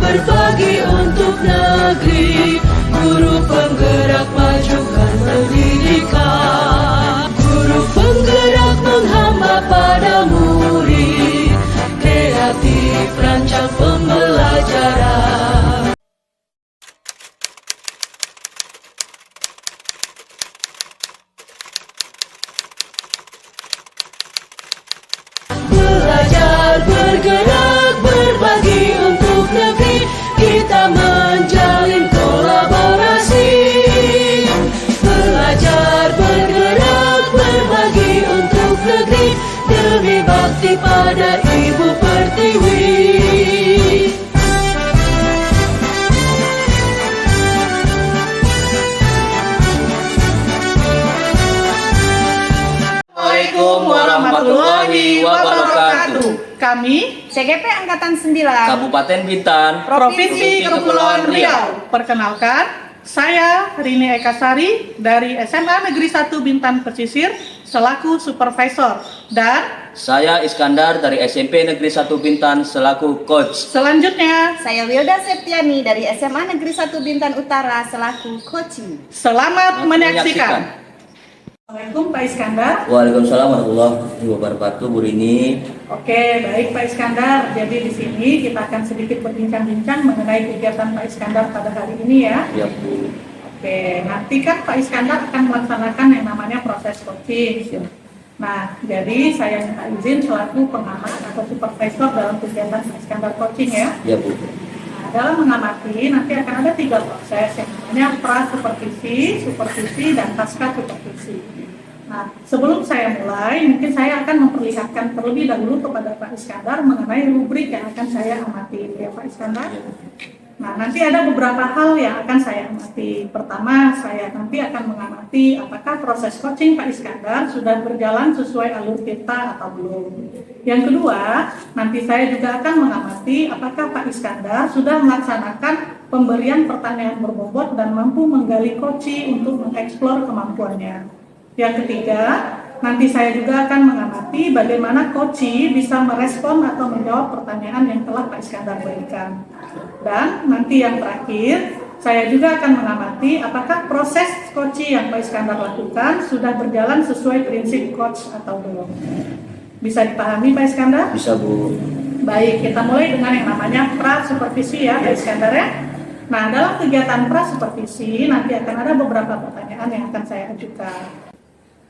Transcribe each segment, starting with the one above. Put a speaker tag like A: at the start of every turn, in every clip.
A: berbagi untuk negeri, guru penggerak majukan pendidikan, guru penggerak menghamba pada murid, kreatif rancang pembelajaran. Belajar, bergerak, berbagi untuk negeri, kita menjalin kolaborasi. Belajar, bergerak, berbagi untuk negeri, demi bakti pada Ibu Pertiwi.
B: Assalamualaikum warahmatullahi wabarakatuh.
C: Kami
D: CGP Angkatan 9
B: Kabupaten Bintan,
C: Provinsi Kepulauan Riau. Perkenalkan, saya Rini Ekasari dari SMA Negeri 1 Bintan Pesisir selaku supervisor, dan
B: saya Iskandar dari SMP Negeri 1 Bintan selaku coach.
C: selanjutnya
D: saya Wilda Septiani dari SMA Negeri 1 Bintan Utara selaku coaching.
C: selamat menyaksikan. Assalamualaikum Pak Iskandar.
B: Waalaikumsalam warahmatullahi wabarakatuh, Bu Rini.
C: Oke, baik Pak Iskandar. Jadi di sini kita akan sedikit berbincang-bincang mengenai kegiatan Pak Iskandar pada hari ini ya.
B: Ya, Bu.
C: Oke, nanti kan Pak Iskandar akan melaksanakan yang namanya proses coaching. Nah, jadi saya minta izin selaku pengamat atau supervisor dalam kegiatan Pak Iskandar coaching ya.
B: Ya, Bu.
C: Nah, dalam mengamati nanti akan ada 3 proses yang namanya pra-supervisi, supervisi, dan pasca supervisi. Nah, sebelum saya mulai, mungkin saya akan memperlihatkan terlebih dahulu kepada Pak Iskandar mengenai rubrik yang akan saya amati, ya Pak Iskandar. Nah, nanti ada beberapa hal yang akan saya amati. Pertama, saya nanti akan mengamati apakah proses coaching Pak Iskandar sudah berjalan sesuai alur kita atau belum. Yang kedua, nanti saya juga akan mengamati apakah Pak Iskandar sudah melaksanakan pemberian pertanyaan berbobot dan mampu menggali coach untuk mengeksplor kemampuannya. Yang ketiga, nanti saya juga akan mengamati bagaimana coach bisa merespon atau menjawab pertanyaan yang telah Pak Iskandar berikan. Dan nanti yang terakhir, saya juga akan mengamati apakah proses coach yang Pak Iskandar lakukan sudah berjalan sesuai prinsip coach atau belum. Bisa dipahami Pak Iskandar?
B: Bisa, Bu.
C: Baik, kita mulai dengan yang namanya pra-supervisi ya Pak Iskandar ya. Nah, dalam kegiatan pra-supervisi nanti akan ada beberapa pertanyaan yang akan saya ajukan.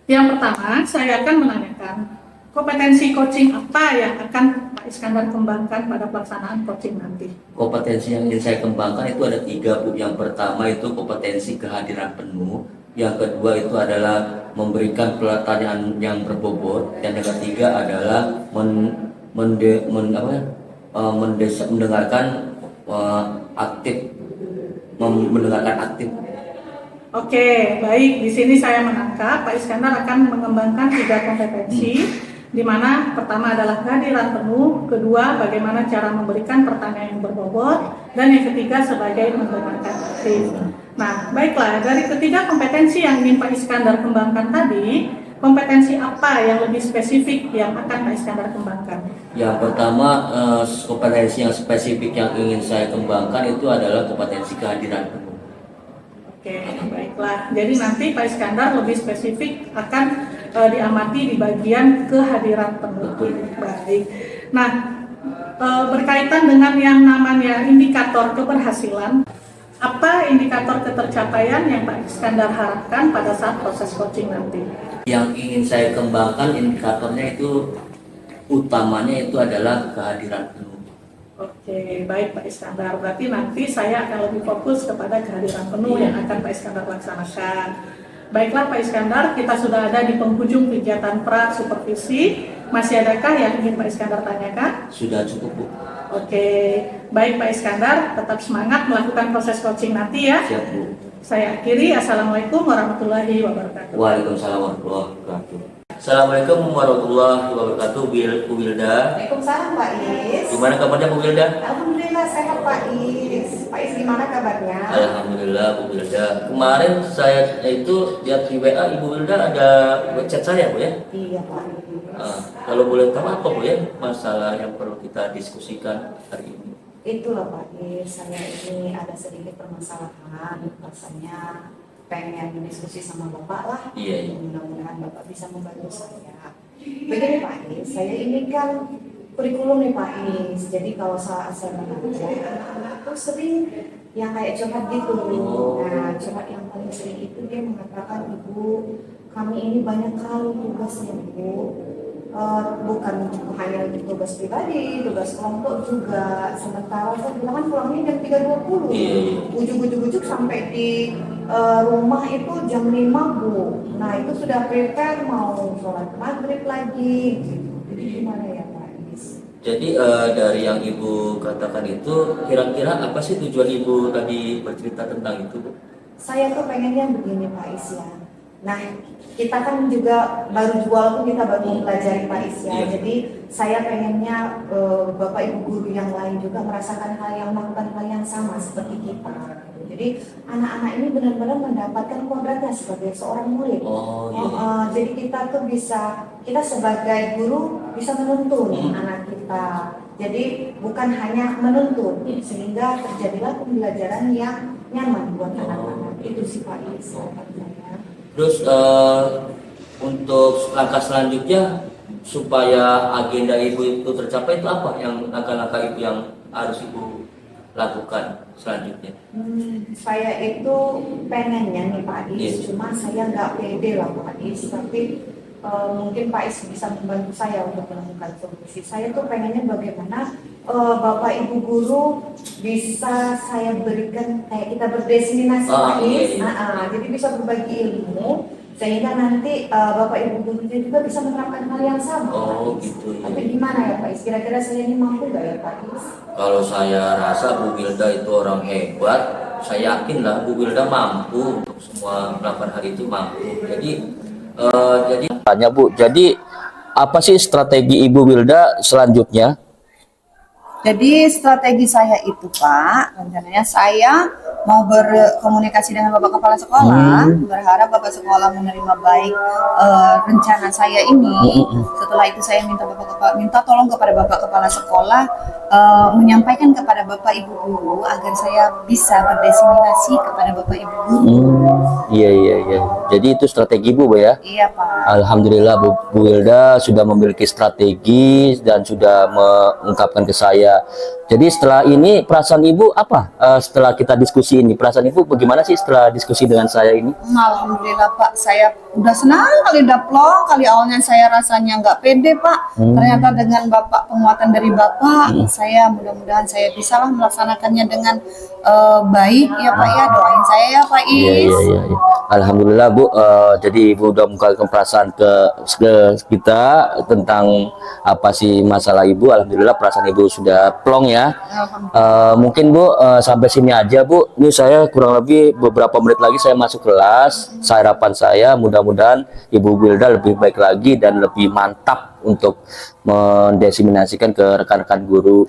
C: Yang pertama, saya akan menanyakan kompetensi coaching apa yang akan Pak Iskandar kembangkan pada pelaksanaan coaching nanti.
B: Kompetensi yang ingin saya kembangkan itu ada 3, Bu. Yang pertama itu kompetensi kehadiran penuh. Yang kedua itu adalah memberikan pertanyaan yang berbobot. Dan yang ketiga adalah mendengarkan aktif.
C: Oke, baik. Di sini saya menangkap Pak Iskandar akan mengembangkan 3 kompetensi, di mana pertama adalah kehadiran penuh, kedua bagaimana cara memberikan pertanyaan yang berbobot, dan yang ketiga sebagai mendengarkan aktif. Nah, baiklah, dari ketiga kompetensi yang ingin Pak Iskandar kembangkan tadi, kompetensi apa yang lebih spesifik yang akan Pak Iskandar kembangkan?
B: Yang pertama, kompetensi yang spesifik yang ingin saya kembangkan itu adalah kompetensi kehadiran penuh.
C: Oke, baiklah. Jadi nanti Pak Iskandar lebih spesifik akan diamati di bagian kehadiran penuh. Baik. Nah, berkaitan dengan yang namanya indikator keberhasilan, apa indikator ketercapaian yang Pak Iskandar harapkan pada saat proses coaching nanti?
B: Yang ingin saya kembangkan indikatornya itu utamanya itu adalah kehadiran penuh.
C: Oke, baik Pak Iskandar. Berarti nanti saya akan lebih fokus kepada kehadiran penuh yang akan Pak Iskandar laksanakan. Baiklah Pak Iskandar, kita sudah ada di penghujung kegiatan pra-supervisi. Masih adakah yang ingin Pak Iskandar tanyakan?
B: Sudah cukup, Bu.
C: Oke, baik Pak Iskandar, tetap semangat melakukan proses coaching nanti ya.
B: Siap, Bu.
C: Saya akhiri, Assalamualaikum warahmatullahi wabarakatuh.
B: Waalaikumsalam warahmatullahi wabarakatuh. Assalamualaikum warahmatullahi wabarakatuh, Bu Wilda.
D: Waalaikumsalam Pak Is.
B: Gimana kabarnya, Bu Wilda?
D: Alhamdulillah sehat Pak Is. Pak Is gimana kabarnya?
B: Alhamdulillah, Bu Wilda. Kemarin saya itu lihat di WA Ibu Wilda ada chat saya, Bu ya.
D: Iya Pak Is.
B: Kalau boleh tahu apa, Bu ya, masalah yang perlu kita diskusikan hari ini?
E: Itulah Pak Is, saya ini ada sedikit permasalahan, rasanya pengen diskusi sama Bapak lah.
B: Iya, iya.
E: Mudah-mudahan Bapak bisa membantu saya. Begini Pak Is, saya ini kan kurikulum nih Pak Is, jadi kalau saya mengajar, anak-anak itu sering yang kayak curhat gitu. Nah, curhat yang paling sering itu dia mengatakan, Ibu, kami ini banyak kali tugasnya Bu. Bukan hanya tugas pribadi, tugas kelompok juga. Sementara saya bilang kan pulangnya jam 3.20. Ujuk-ujuk sampai di rumah itu jam 5 Bu. Nah itu sudah prepare mau sholat maghrib lagi. Jadi gimana ya Pak Is?
B: Jadi dari yang Ibu katakan itu, kira-kira apa sih tujuan Ibu tadi bercerita tentang itu, Bu?
E: Saya tuh pengennya begini Pak Is ya. Nah, kita kan juga baru jual pun kita baru mempelajari Pak Is ya.
B: Iya.
E: Jadi saya pengennya Bapak Ibu guru yang lain juga merasakan melakukan hal yang sama seperti kita. Jadi anak-anak ini benar-benar mendapatkan kodratnya sebagai seorang murid.
B: Oh, iya.
E: Jadi kita tuh kita sebagai guru bisa menuntun anak kita. Jadi bukan hanya menuntun, sehingga terjadilah pembelajaran yang nyaman buat anak-anak. Itu sih Pak Is.
B: Terus untuk langkah selanjutnya supaya agenda Ibu itu tercapai itu apa yang langkah-langkah Ibu yang harus Ibu lakukan selanjutnya?
E: Saya itu pengennya nih Pak Is,
B: Iya.
E: cuma saya nggak pede lah Pak Is, tapi mungkin Pak Is bisa membantu saya untuk menemukan solusi. Saya tuh pengennya bagaimana Bapak Ibu guru bisa saya berikan kayak kita berdiseminasi Pak Is,
B: iya.
E: jadi bisa berbagi ilmu sehingga nanti Bapak Ibu guru juga bisa menerapkan hal yang sama.
B: Oh,
E: Pak Is.
B: gitu, iya.
E: Tapi gimana ya Pak Is? Kira-kira saya ini mampu nggak ya Pak Is?
B: Kalau saya rasa Bu Wilda itu orang hebat, saya yakin lah Bu Wilda mampu untuk semua melakukan hal itu mampu. Jadi tanya Bu, jadi apa sih strategi Ibu Wilda selanjutnya?
D: Jadi strategi saya itu Pak, rencananya saya mau berkomunikasi dengan Bapak Kepala Sekolah, berharap Bapak Sekolah menerima baik rencana saya ini. Setelah itu saya minta tolong kepada Bapak Kepala Sekolah menyampaikan kepada Bapak Ibu guru agar saya bisa berdiseminasi kepada Bapak Ibu guru.
B: Iya. Jadi itu strategi Bu ya?
D: Iya Pak.
B: Alhamdulillah Bu Wilda sudah memiliki strategi dan sudah mengungkapkan ke saya. Jadi setelah ini perasaan Ibu apa? Setelah kita diskusi ini, perasaan Ibu bagaimana sih setelah diskusi dengan saya ini?
D: Alhamdulillah Pak, saya udah senang kali daplong. Kali awalnya saya rasanya nggak pede Pak. Ternyata dengan Bapak, penguatan dari Bapak, saya mudah-mudahan saya bisalah melaksanakannya dengan baik ya Pak ya. Doain saya ya Pak Is.
B: Iya. Alhamdulillah Bu, jadi Ibu udah mengungkapkan perasaan ke kita tentang apa sih masalah Ibu. Alhamdulillah perasaan Ibu sudah plong ya. Mungkin Bu sampai sini aja Bu. Ini saya kurang lebih beberapa menit lagi saya masuk kelas. Harapan saya mudah-mudahan Ibu Wilda lebih baik lagi dan lebih mantap untuk mendiseminasikan ke rekan-rekan guru.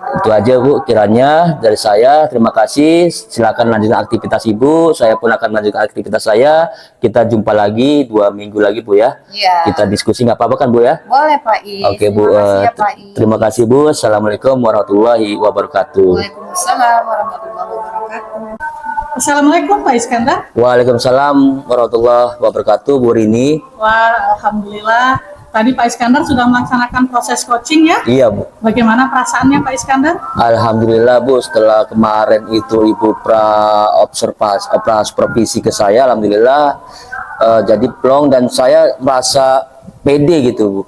B: Itu aja Bu kiranya dari saya. Terima kasih. Silakan lanjutkan aktivitas Ibu. Saya pun akan melanjutkan aktivitas saya. Kita jumpa lagi 2 minggu lagi Bu ya.
D: Iya.
B: Kita diskusi nggak apa-apa kan Bu ya?
D: Boleh Pak Is.
B: Oke Bu.
D: Terima kasih ya Pak Is.
B: Terima kasih Bu. Assalamualaikum warahmatullahi wabarakatuh.
D: Waalaikumsalam warahmatullahi wabarakatuh.
C: Assalamualaikum Pak Iskandar.
B: Waalaikumsalam warahmatullahi wabarakatuh Bu Rini.
C: Wah, alhamdulillah. Tadi Pak Iskandar sudah melaksanakan proses coaching ya.
B: Iya Bu.
C: Bagaimana perasaannya Pak Iskandar?
B: Alhamdulillah Bu, setelah kemarin itu Ibu supervisi ke saya, alhamdulillah jadi plong dan saya merasa pede gitu Bu.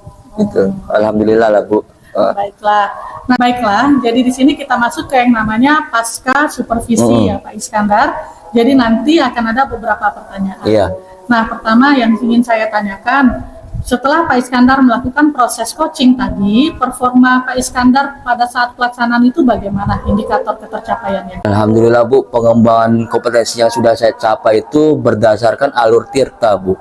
B: Gitu. Alhamdulillah lah Bu.
C: Baiklah. Nah, baiklah. Jadi di sini kita masuk ke yang namanya pasca supervisi ya Pak Iskandar. Jadi nanti akan ada beberapa pertanyaan.
B: Iya.
C: Nah, pertama yang ingin saya tanyakan, setelah Pak Iskandar melakukan proses coaching tadi, performa Pak Iskandar pada saat pelaksanaan itu bagaimana indikator ketercapaiannya?
B: Alhamdulillah Bu, pengembangan kompetensi yang sudah saya capai itu berdasarkan alur tirta Bu.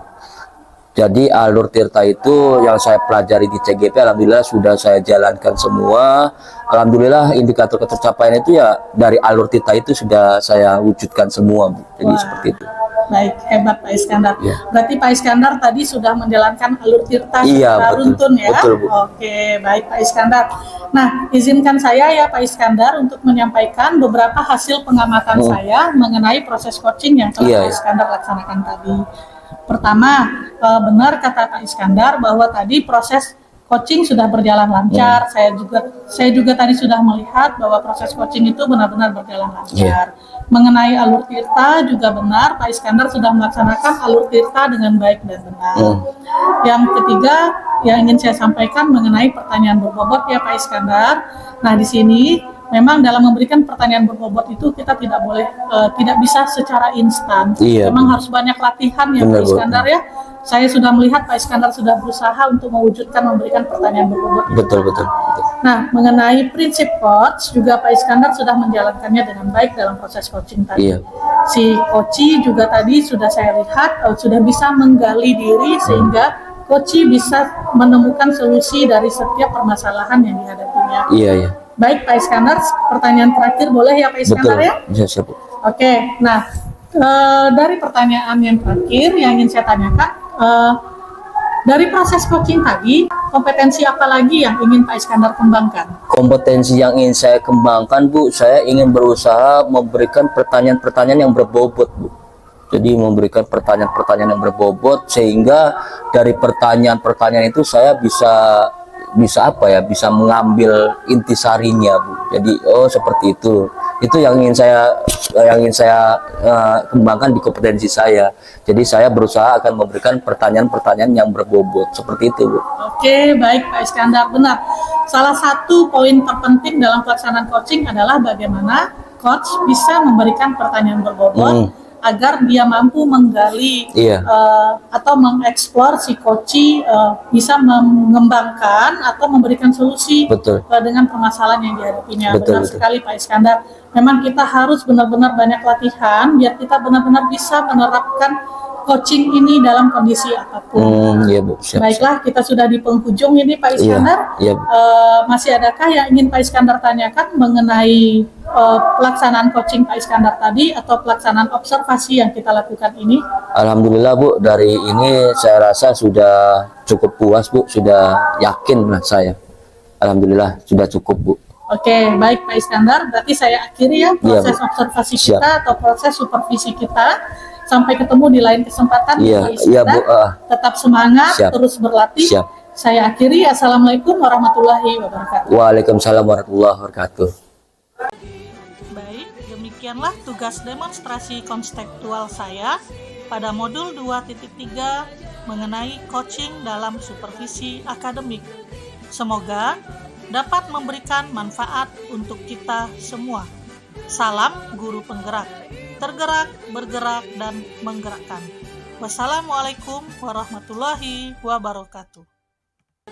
B: Jadi alur tirta itu yang saya pelajari di CGP, alhamdulillah sudah saya jalankan semua. Alhamdulillah indikator ketercapaian itu ya dari alur tirta itu sudah saya wujudkan semua, Bu. Jadi
C: Wah.
B: seperti itu.
C: Baik, hebat Pak Iskandar.
B: Ya.
C: Berarti Pak Iskandar tadi sudah menjalankan alur tirta
B: Iya,
C: secara
B: betul.
C: runtun ya.
B: Betul, Bu.
C: Oke, baik Pak Iskandar. Nah, izinkan saya ya Pak Iskandar untuk menyampaikan beberapa hasil pengamatan saya mengenai proses coaching yang telah
B: Iya,
C: Pak
B: iya.
C: Iskandar laksanakan tadi. Pertama, benar kata Pak Iskandar bahwa tadi proses coaching sudah berjalan lancar. Saya juga tadi sudah melihat bahwa proses coaching itu benar-benar berjalan lancar. Mengenai alur tirta juga benar, Pak Iskandar sudah melaksanakan alur tirta dengan baik dan benar. Yang ketiga yang ingin saya sampaikan mengenai pertanyaan berbobot ya Pak Iskandar. Nah di sini memang dalam memberikan pertanyaan berbobot itu kita tidak boleh tidak bisa secara instan.
B: Iya,
C: Memang harus banyak latihan ya
B: benar,
C: Pak Iskandar ya. Saya sudah melihat Pak Iskandar sudah berusaha untuk mewujudkan memberikan pertanyaan berbobot.
B: Betul, betul, betul.
C: Nah, mengenai prinsip coach juga Pak Iskandar sudah menjalankannya dengan baik dalam proses coaching tadi.
B: Iya.
C: Si coach juga tadi sudah saya lihat sudah bisa menggali diri sehingga coach bisa menemukan solusi dari setiap permasalahan yang dihadapinya.
B: Iya, iya.
C: Baik Pak Iskandar, pertanyaan terakhir boleh ya Pak Iskandar
B: Betul.
C: ya?
B: Bisa, siap, Bu.
C: Oke, nah dari pertanyaan yang terakhir yang ingin saya tanyakan, dari proses coaching tadi, kompetensi apa lagi yang ingin Pak Iskandar kembangkan?
B: Kompetensi yang ingin saya kembangkan, Bu, saya ingin berusaha memberikan pertanyaan-pertanyaan yang berbobot, Bu. Jadi memberikan pertanyaan-pertanyaan yang berbobot sehingga dari pertanyaan-pertanyaan itu saya bisa apa ya, bisa mengambil intisarinya, Bu. Jadi seperti itu. Itu yang ingin saya kembangkan di kompetensi saya. Jadi saya berusaha akan memberikan pertanyaan-pertanyaan yang berbobot seperti itu, Bu.
C: Oke, baik Pak Iskandar, benar. Salah satu poin terpenting dalam pelaksanaan coaching adalah bagaimana coach bisa memberikan pertanyaan berbobot agar dia mampu menggali
B: Iya.
C: atau mengeksplor si coach bisa mengembangkan atau memberikan solusi
B: Betul.
C: dengan permasalahan yang dihadapinya.
B: Betul,
C: Benar
B: betul.
C: sekali Pak Iskandar. Memang kita harus benar-benar banyak latihan biar kita benar-benar bisa menerapkan coaching ini dalam kondisi apapun.
B: Iya, Bu. Siap, siap.
C: Baiklah, kita sudah di penghujung ini Pak Iskandar.
B: Iya, Bu.
C: Masih adakah yang ingin Pak Iskandar tanyakan mengenai pelaksanaan coaching Pak Iskandar tadi atau pelaksanaan observasi yang kita lakukan ini?
B: Alhamdulillah, Bu, dari ini saya rasa sudah cukup puas, Bu, sudah yakin lah saya. Alhamdulillah sudah cukup, Bu.
C: Oke, baik Pak Iskandar. Berarti saya akhiri ya proses
B: Bu.
C: observasi
B: Siap.
C: kita atau proses supervisi kita. Sampai ketemu di lain kesempatan.
B: Iya,
C: Pak
B: iya,
C: Iskandar.
B: Bu.
C: Tetap semangat,
B: Siap.
C: terus berlatih.
B: Siap.
C: Saya akhiri. Assalamualaikum warahmatullahi wabarakatuh.
B: Waalaikumsalam warahmatullahi wabarakatuh.
C: Baik, demikianlah tugas demonstrasi konseptual saya pada modul 2.3 mengenai coaching dalam supervisi akademik. Semoga dapat memberikan manfaat untuk kita semua. Salam guru penggerak, tergerak, bergerak, dan menggerakkan. Wassalamualaikum warahmatullahi wabarakatuh.